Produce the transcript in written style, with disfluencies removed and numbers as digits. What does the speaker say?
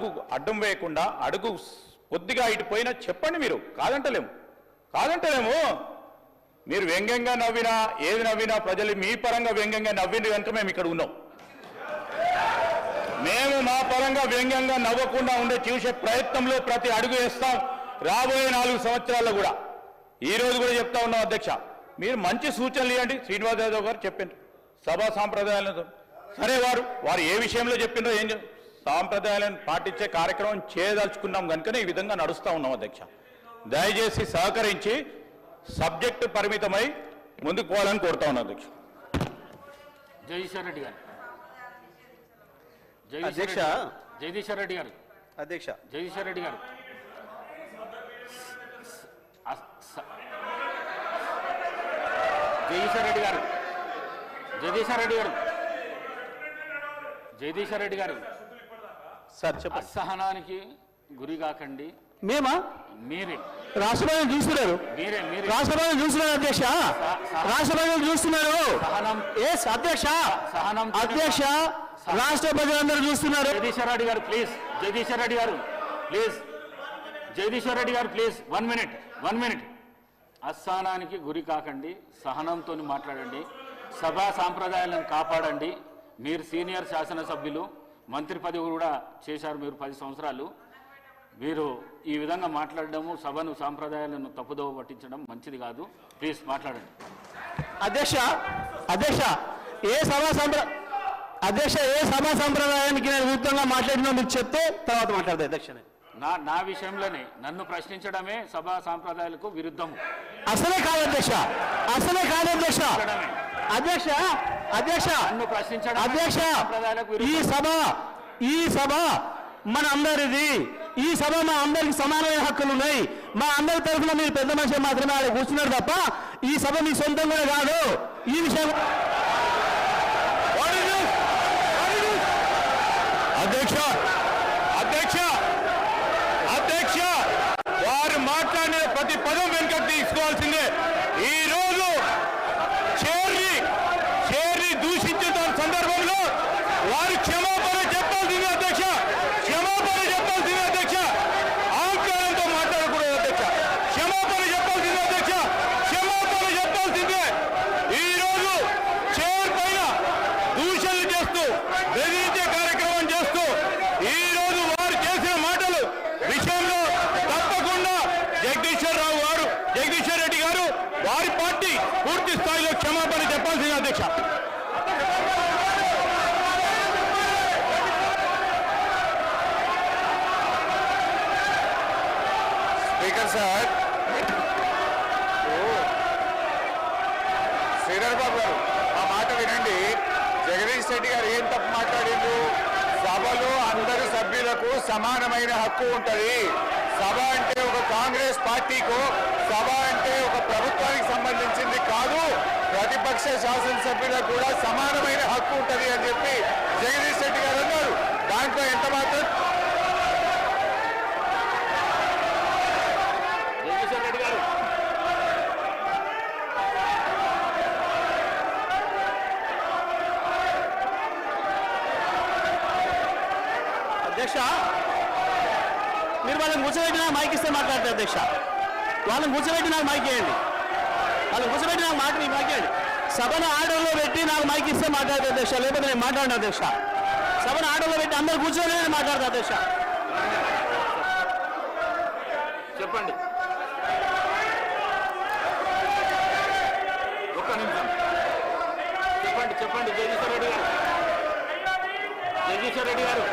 అడుగు అడ్డం వేయకుండా అడుగు కొద్దిగా ఇటు పోయినా చెప్పండి. మీరు కాదంటలేము. మీరు వ్యంగ్యంగా నవ్వినా ఏది నవ్వినా ప్రజలు మీ పరంగా వ్యంగ్యంగా నవ్వింది కనుక మేము ఇక్కడ ఉన్నాం. మేము మా పరంగా వ్యంగ్యంగా నవ్వకుండా ఉండే చూసే ప్రయత్నంలో ప్రతి అడుగు వేస్తాం. రాబోయే 4 సంవత్సరాల్లో కూడా ఈ రోజు కూడా చెప్తా ఉన్నాం అధ్యక్ష, మీరు మంచి సూచనలు ఇవ్వండి. శ్రీనివాస్ యాదవ్ గారు చెప్పిండ్రు సభా సాంప్రదాయాలతో, సరే వారు ఏ విషయంలో చెప్పిండ్రో ఏం సాంప్రదాయాలను పాటించే కార్యక్రమం చేయదలుచుకున్నాం కనుకనే ఈ విధంగా నడుస్తూ ఉన్నాం అధ్యక్ష. దయచేసి సహకరించి సబ్జెక్టు పరిమితమై ముందుకు పోవాలని కోరుతా ఉన్నాం అధ్యక్ష. జగదీశ్వర్ రెడ్డి గారు అధ్యక్ష. జగదీశ్వర్ రెడ్డి గారు అధ్యక్ష. జగదీశ్వర్ రెడ్డి గారు జగదీశ్వర్ రెడ్డి గారు జగదీశ్వర్ రెడ్డి గారు జగదీశ్వర్ రెడ్డి గారు సార్ చెప్పండి. అసహనానికి గురి కాకండి. మేమా? మీరే రాష్ట్రపతిని చూస్తున్నారు. మీరే రాష్ట్రపతిని చూస్తున్నారు అధ్యక్ష. రాష్ట్రపతిని చూస్తున్నారు. అధ్యక్ష అధ్యక్ష రాష్ట్ర ప్రజలందరూ చూస్తున్నారు. జగదీశ్వర్ రెడ్డి గారు ప్లీజ్. జగదీశ్వర్ రెడ్డి గారు ప్లీజ్. జగదీశ్వర్ రెడ్డి గారు ప్లీజ్ 1 మినిట్. అసహనానికి గురి కాకండి. సహనంతో మాట్లాడండి. సభా సాంప్రదాయాలను కాపాడండి. మీరు సీనియర్ శాసనసభ్యులు, మంత్రి పదవి కూడా చేశారు మీరు 10 సంవత్సరాలు. మీరు ఈ విధంగా మాట్లాడడము సభను సాంప్రదాయాలను తప్పుదోవ పట్టించడం మంచిది కాదు. ప్లీజ్ మాట్లాడండి. అధ్యక్ష ఏ సభా సంప్రదాయానికి నేను విరుద్ధంగా మాట్లాడినా మీరు చెప్తే తర్వాత మాట్లాడతా అధ్యక్ష. నా విషయంలోనే నన్ను ప్రశ్నించడమే సభా సాంప్రదాయాలకు విరుద్ధము. అసలే కాదు అధ్యక్ష. అధ్యక్ష నన్ను ప్రశ్నించడం అధ్యక్ష ఈ సభ మన అందరిది. ఈ సభ మా అందరికి సమానమైన హక్కులు ఉన్నాయి. మా అందరి తరఫున మీరు పెద్ద మనిషి మాత్రమే ఆడ కూర్చున్నారు తప్ప ఈ సభ మీ సొంతం కూడా కాదు. ఈ విషయం అధ్యక్ష వారు మాట్లాడిన ప్రతి పదం వెనుకకు తీసుకోవాల్సిందే. ఈ రోజు చేరి దూషించిన సందర్భంలో వారు క్షమాపణ చెప్పాల్సిందే అధ్యక్ష. ఆంకారంతో మాట్లాడకూడదు అధ్యక్ష. క్షమాపణ చెప్పాల్సిందే. ఈ రోజు చైర్ పైన దూషణలు చేస్తూ బెదిరించే కార్యక్రమం చేస్తూ ఈ రోజు వారు చేసిన మాటలు విషయంలో తప్పకుండా జగదీశ్వర్ రెడ్డి గారు వారి పార్టీ పూర్తి స్థాయిలో క్షమాపణ చెప్పాల్సింది అధ్యక్ష. స్పీకర్ సార్, శ్రీధర్ బాబు గారు ఆ మాట వినండి. జగదీష్ రెడ్డి గారు ఏం తప్పు మాట్లాడిండ్రు? సభలో అందరు సభ్యులకు సమానమైన హక్కు ఉంటుంది. సభ అంటే ఒక కాంగ్రెస్ పార్టీకు, సభ అంటే ఒక ప్రభుత్వానికి సంబంధించింది కాదు. ప్రతిపక్ష శాసనసభ్యులకు కూడా సమానమైన హక్కు ఉంటుంది అని చెప్పి జగదీష్ రెడ్డి గారు అన్నారు. దాంట్లో ఎంత మాత్రం జగదీశ్వర్ రెడ్డి గారు అధ్యక్ష మీరు వాళ్ళని కూర్చోబెట్టి నాకు మైక్ ఇస్తే మాట్లాడతారు అధ్యక్ష. వాళ్ళని కూర్చోబెట్టి నాకు మైక్ ఇవ్వండి. మైక్ ఇవ్వండి. సభను ఆర్డర్లో పెట్టి నాకు మైక్ ఇస్తే మాట్లాడతారు అధ్యక్ష. లేకపోతే నేను మాట్లాడిన అధ్యక్ష. సభను ఆర్డర్లో పెట్టి అందరు కూర్చొని నేను మాట్లాడతా అధ్యక్ష. చెప్పండి. ఒక్క నిమిషం చెప్పండి. జగదీశ్వర్ రెడ్డి గారు